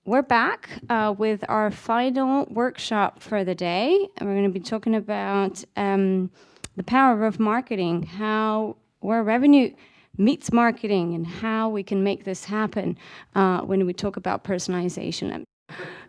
we're back with our final workshop for the day. And we're going to be talking about the power of marketing, where revenue meets marketing, and how we can make this happen when we talk about personalization.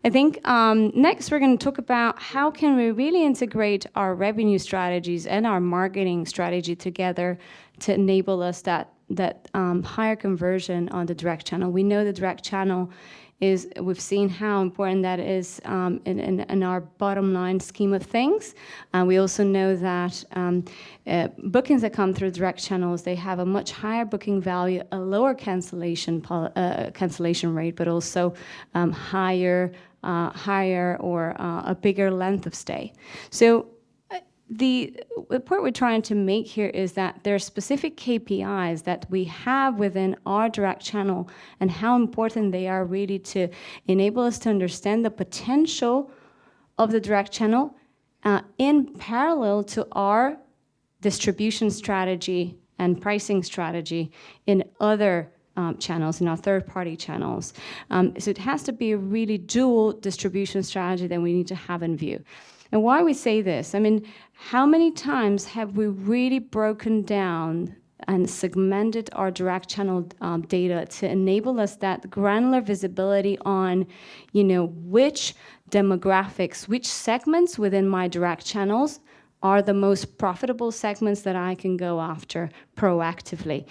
I think next we're going to talk about how can we really integrate our revenue strategies and our marketing strategy together to enable us that higher conversion on the direct channel. We know the direct channel we've seen how important that is in our bottom line scheme of things. We also know that bookings that come through direct channels, they have a much higher booking value, a lower cancellation rate, but also higher or a bigger length of stay. So the point we're trying to make here is that there are specific KPIs that we have within our direct channel and how important they are really to enable us to understand the potential of the direct channel in parallel to our distribution strategy and pricing strategy in other channels, in our third-party channels. So it has to be a really dual distribution strategy that we need to have in view. And why we say this, I mean, how many times have we really broken down and segmented our direct channel data to enable us that granular visibility on, which demographics, which segments within my direct channels are the most profitable segments that I can go after proactively?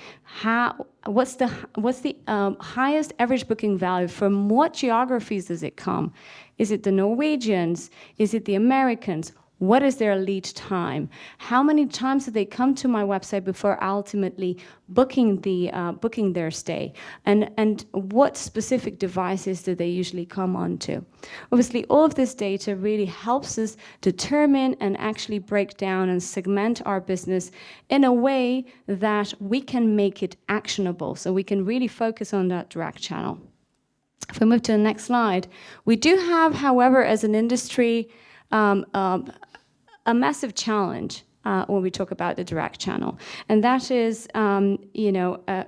What's the highest average booking value? From what geographies does it come? Is it the Norwegians? Is it the Americans? What is their lead time? How many times do they come to my website before ultimately booking their stay? And what specific devices do they usually come onto? Obviously, all of this data really helps us determine and actually break down and segment our business in a way that we can make it actionable, so we can really focus on that direct channel. If we move to the next slide, we do have, however, as an industry, a massive challenge when we talk about the direct channel, and that is,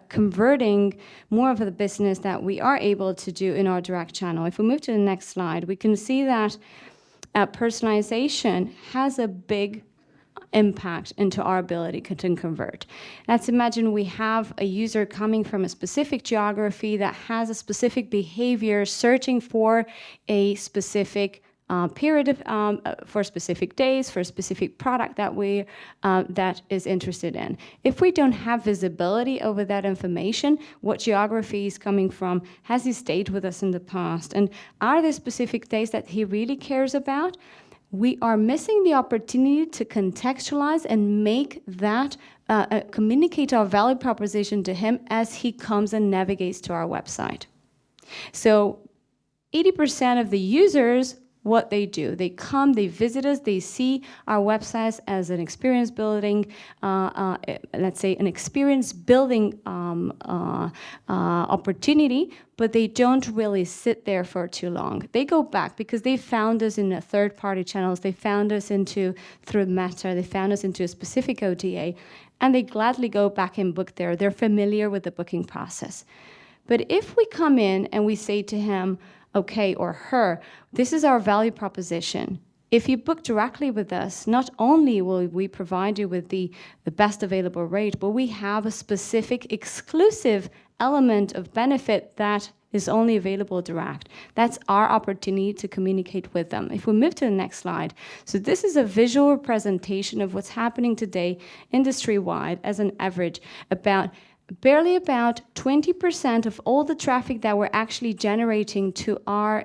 converting more of the business that we are able to do in our direct channel. If we move to the next slide, we can see that personalization has a big impact into our ability to convert. Let's imagine we have a user coming from a specific geography that has a specific behavior, searching for a specific period for specific days, for a specific product that is interested in. If we don't have visibility over that information, what geography he's coming from, has he stayed with us in the past, and are there specific days that he really cares about, we are missing the opportunity to contextualize and make that communicate our value proposition to him as he comes and navigates to our website. So 80% of the users, what they do, they come, they visit us, they see our websites as an experience building, let's say an experience building opportunity, but they don't really sit there for too long. They go back because they found us in the third-party channels, they found us through Meta, they found us into a specific OTA, and they gladly go back and book there. They're familiar with the booking process. But if we come in and we say to him, okay, or her, this is our value proposition. If you book directly with us, not only will we provide you with the best available rate, but we have a specific exclusive element of benefit that is only available direct. That's our opportunity to communicate with them. If we move to the next slide. So this is a visual representation of what's happening today industry-wide as an average. Barely about 20% of all the traffic that we're actually generating we're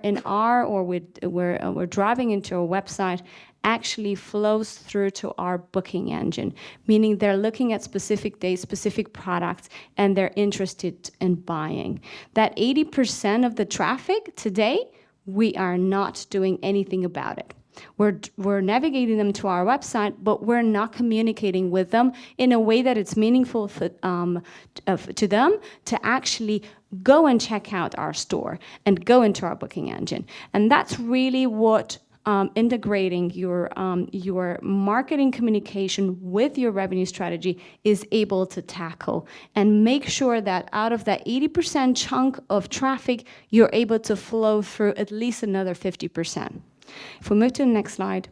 driving into our website actually flows through to our booking engine, meaning they're looking at specific days, specific products, and they're interested in buying. That 80% of the traffic today, we are not doing anything about it. We're navigating them to our website, but we're not communicating with them in a way that it's meaningful to them to actually go and check out our store and go into our booking engine. And that's really what integrating your marketing communication with your revenue strategy is able to tackle, and make sure that out of that 80% chunk of traffic, you're able to flow through at least another 50%. If we move to the next slide.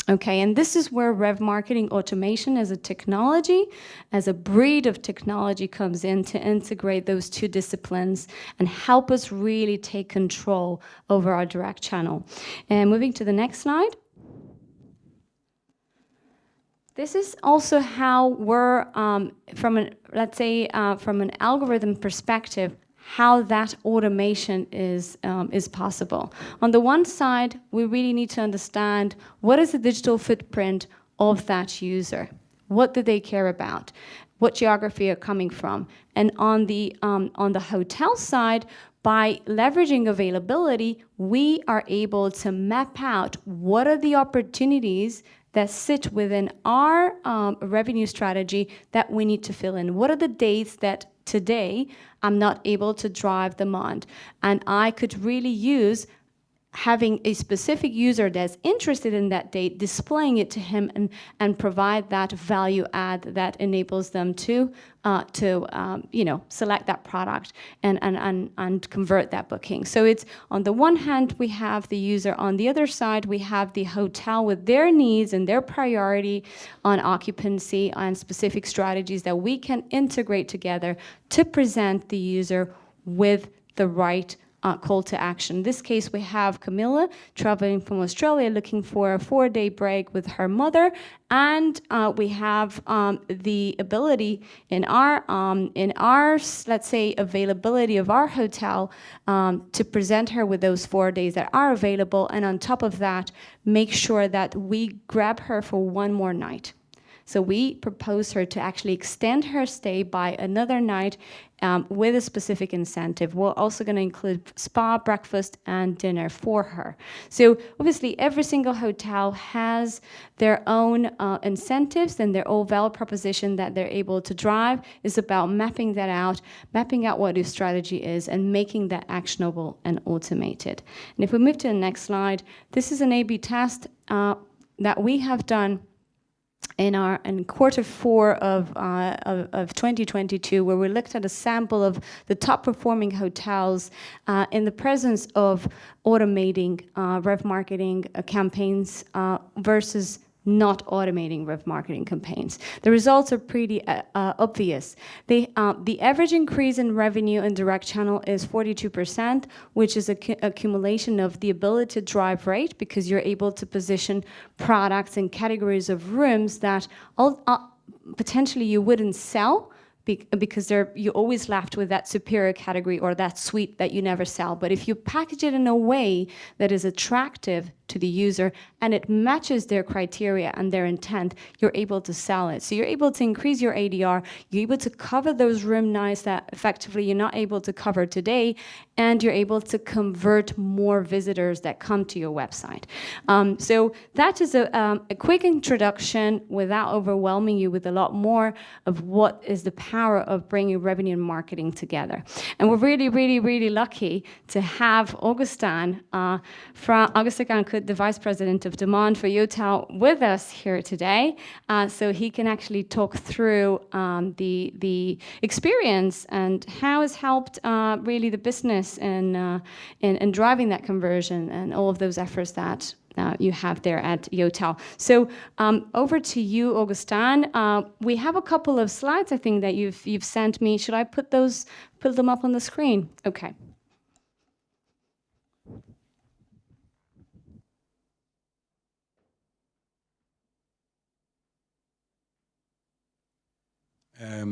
Okay, and this is where RevMarketing Automation as a technology, as a breed of technology, comes in to integrate those two disciplines and help us really take control over our direct channel. And moving to the next slide. This is also how we're, from an algorithm perspective, how that automation is possible. On the one side, we really need to understand what is the digital footprint of that user. What do they care about? What geography are coming from? And on the hotel side, by leveraging availability, we are able to map out what are the opportunities that sit within our revenue strategy that we need to fill in. What are the dates that today I'm not able to drive demand? And I could really use having a specific user that's interested in that date, displaying it to him, and provide that value add that enables them to select that product and convert that booking. So it's, on the one hand, we have the user. On the other side, we have the hotel with their needs and their priority on occupancy and specific strategies that we can integrate together to present the user with the right call to action. In this case, we have Camilla traveling from Australia looking for a 4-day break with her mother, and we have the ability in our let's say availability of our hotel to present her with those 4 days that are available, and on top of that, make sure that we grab her for one more night. So we propose her to actually extend her stay by another night with a specific incentive. We're also going to include spa, breakfast, and dinner for her. So obviously, every single hotel has their own incentives and their own value proposition that they're able to drive. It's about mapping that out, mapping out what your strategy is, and making that actionable and automated. And if we move to the next slide, this is an A/B test that we have done in quarter 4 of 2022, where we looked at a sample of the top performing hotels in the presence of automating RevMarketing campaigns versus not automating RevMarketing campaigns. The results are pretty obvious. The average increase in revenue in direct channel is 42%, which is accumulation of the ability to drive rate, because you're able to position products and categories of rooms that potentially you wouldn't sell, because you're always left with that superior category or that suite that you never sell. But if you package it in a way that is attractive to the user and it matches their criteria and their intent, you're able to sell it. So you're able to increase your ADR, you're able to cover those room nights that effectively you're not able to cover today, and you're able to convert more visitors that come to your website. So that is a quick introduction without overwhelming you with a lot more of what is the power of bringing revenue and marketing together. And we're really, really, really lucky to have Augustin Cacot, the Vice President of Demand for Yotel, with us here today, so he can actually talk through the experience and how it's helped really the business in driving that conversion and all of those efforts that you have there at Yotel. So over to you, Augustin. We have a couple of slides, I think, that you've sent me. Should I put them up on the screen? Okay.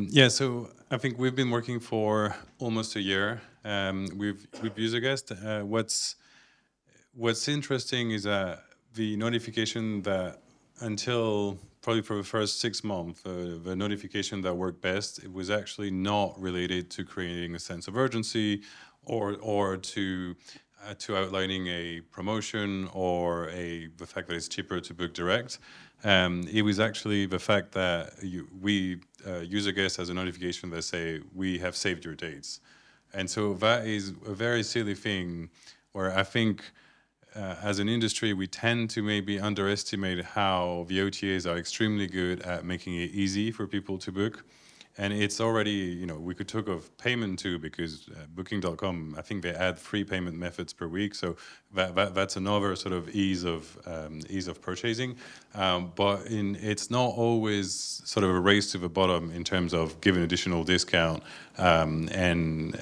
Yeah, so I think we've been working for almost a year with Useguest. What's interesting is the notification that until probably for the first 6 months, the notification that worked best, it was actually not related to creating a sense of urgency or to outlining a promotion or the fact that it's cheaper to book direct. It was actually the fact that we Useguest has a notification that say, we have saved your dates. And so that is a very silly thing where I think as an industry, we tend to maybe underestimate how the OTAs are extremely good at making it easy for people to book. And it's already, we could talk of payment too, because Booking.com, I think they add 3 payment methods per week. So that's another sort of ease of purchasing. But it's not always sort of a race to the bottom in terms of giving additional discount and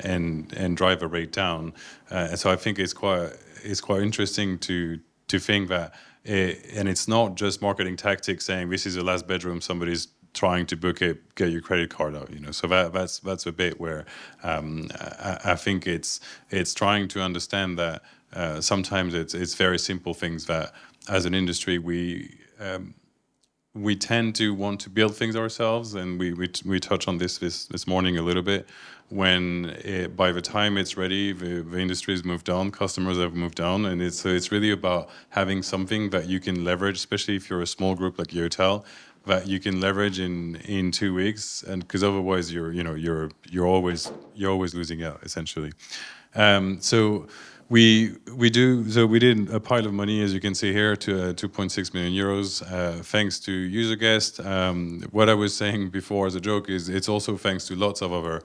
drive a rate down. And so I think it's quite interesting to think that, and it's not just marketing tactics saying this is the last bedroom somebody's trying to book it, get your credit card out, So that's a bit where I think it's trying to understand that sometimes it's very simple things that as an industry we tend to want to build things ourselves, and we touch on this morning a little bit. By the time it's ready, the industry has moved on, customers have moved on, and it's really about having something that you can leverage, especially if you're a small group like Yotel, that you can leverage in 2 weeks, and because otherwise you're always losing out essentially. So we did a pile of money, as you can see here, to 2.6 million euros, thanks to Useguest. What I was saying before as a joke is it's also thanks to lots of other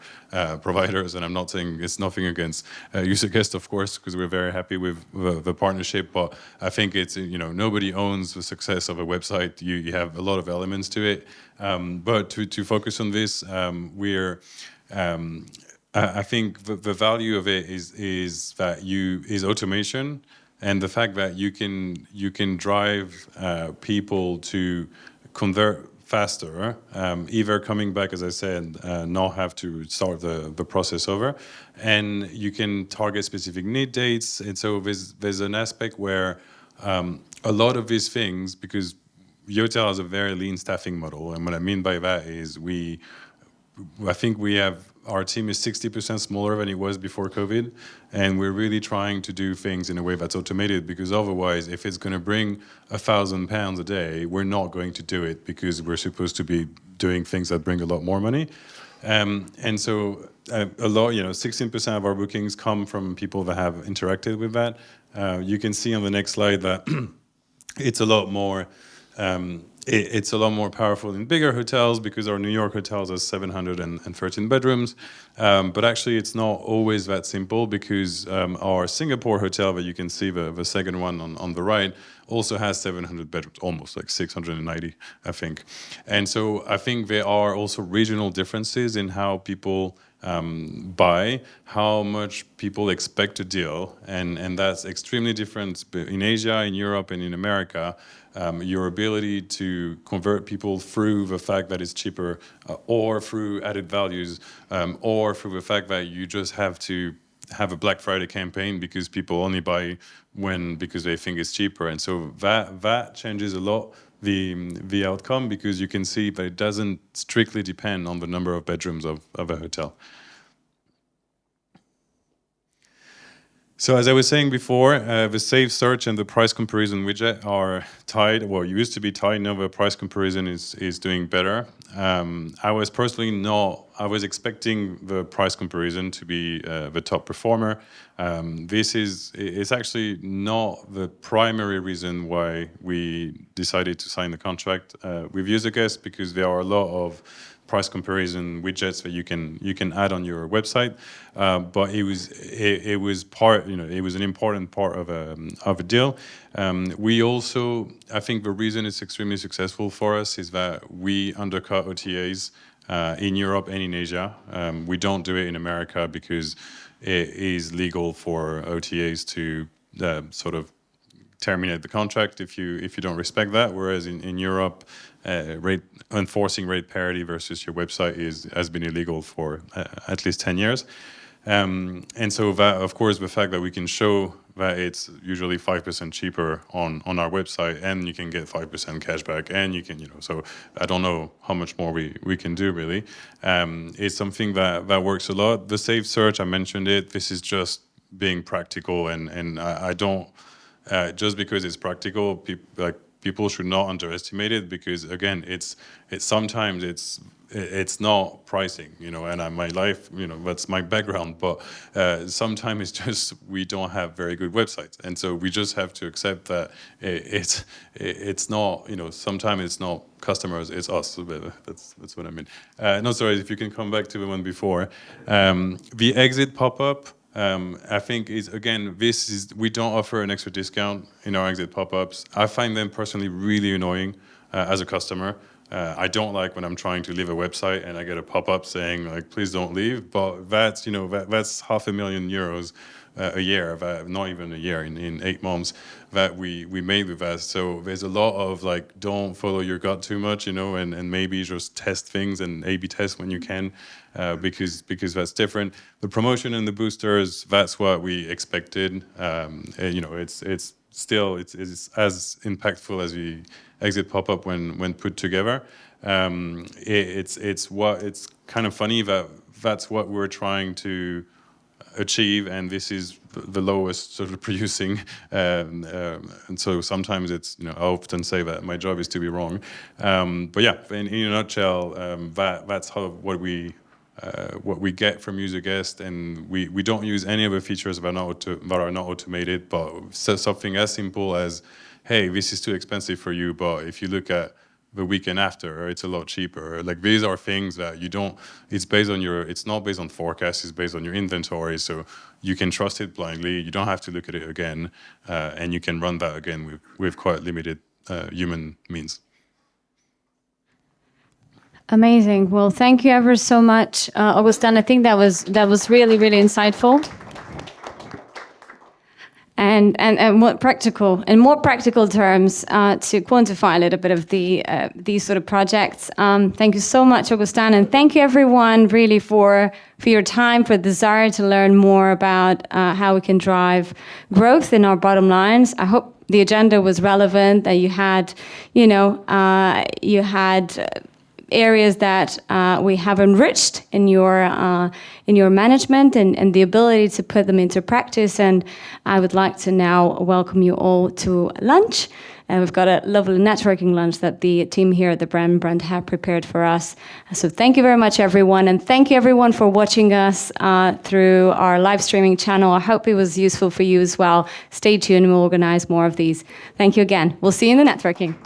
providers, and I'm not saying it's nothing against Useguest, of course, because we're very happy with the partnership, but I think it's, nobody owns the success of a website. You have a lot of elements to it, but to focus on this, I think the value of it is automation, and the fact that you can drive people to convert faster, either coming back, as I said, not have to start the process over, and you can target specific need dates. And so there's an aspect where a lot of these things, because Yotel has a very lean staffing model, and what I mean by that is I think our team is 60% smaller than it was before COVID, and we're really trying to do things in a way that's automated, because otherwise, if it's going to bring £1,000 a day, we're not going to do it, because we're supposed to be doing things that bring a lot more money. And so a lot, 16% of our bookings come from people that have interacted with that. You can see on the next slide that it's a lot more it's a lot more powerful in bigger hotels, because our New York hotels has 713 bedrooms. But actually, it's not always that simple, because our Singapore hotel, that you can see the second one on the right, also has 700 bedrooms, almost like 690, I think. And so I think there are also regional differences in how people buy, how much people expect a deal, and that's extremely different in Asia, in Europe, and in America. Your ability to convert people through the fact that it's cheaper, or through added values, or through the fact that you just have to have a Black Friday campaign because people only buy because they think it's cheaper. And so that changes a lot the outcome, because you can see that it doesn't strictly depend on the number of bedrooms of a hotel. So as I was saying before, the Save Search and the price comparison widget are tied. Well, used to be tied. Now the price comparison is doing better. I was expecting the price comparison to be the top performer. It's actually not the primary reason why we decided to sign the contract with Useguest, because there are a lot of price comparison widgets that you can add on your website, but it was an important part of a deal. We also, I think the reason it's extremely successful for us is that we undercut OTAs in Europe and in Asia. We don't do it in America because it is legal for OTAs to sort of terminate the contract if you don't respect that. Whereas in Europe, enforcing rate parity versus your website has been illegal for at least 10 years. And so that, of course, the fact that we can show that it's usually 5% cheaper on our website, and you can get 5% cashback, and you can, so I don't know how much more we can do really. It's something that works a lot. The Save Search, I mentioned it. This is just being practical, and I don't, just because it's practical, people should not underestimate it, because again, it's sometimes it's not pricing, and my life, that's my background. But sometimes it's just we don't have very good websites, and so we just have to accept that it's not, sometimes it's not customers, it's us. That's what I mean. No, sorry, if you can come back to the one before, the exit pop-up. I think is, again, we don't offer an extra discount in our exit pop-ups. I find them personally really annoying as a customer. I don't like when I'm trying to leave a website and I get a pop-up saying like, please don't leave. But that's, that's €500,000 a year, not even a year, in 8 months that we made with that. So there's a lot of like, don't follow your gut too much, and maybe just test things and A/B test when you can, because that's different. The promotion and the boosters, that's what we expected. It's still it's as impactful as the exit pop-up when put together. It's kind of funny that that's what we're trying to achieve, and this is the lowest sort of producing, and so sometimes it's, I often say that my job is to be wrong, but yeah, in a nutshell, that's what we get from Useguest, and we don't use any of the features that are not automated, but something as simple as, hey, this is too expensive for you, but if you look at the weekend after, it's a lot cheaper. Like, these are things that you don't, it's not based on forecasts, it's based on your inventory, so you can trust it blindly, you don't have to look at it again, and you can run that again with quite limited human means. Amazing. Well, thank you ever so much, Augustin. I think that was really, really insightful. And more practical terms, to quantify a little bit of these sort of projects. Thank you so much, Augustin, and thank you everyone really for your time, for the desire to learn more about how we can drive growth in our bottom lines. I hope the agenda was relevant, that you had, areas that we have enriched in your management and the ability to put them into practice. And I would like to now welcome you all to lunch. We've got a lovely networking lunch that the team here at the brand have prepared for us. So thank you very much, everyone. And thank you, everyone, for watching us through our live streaming channel. I hope it was useful for you as well. Stay tuned. We'll organize more of these. Thank you again. We'll see you in the networking.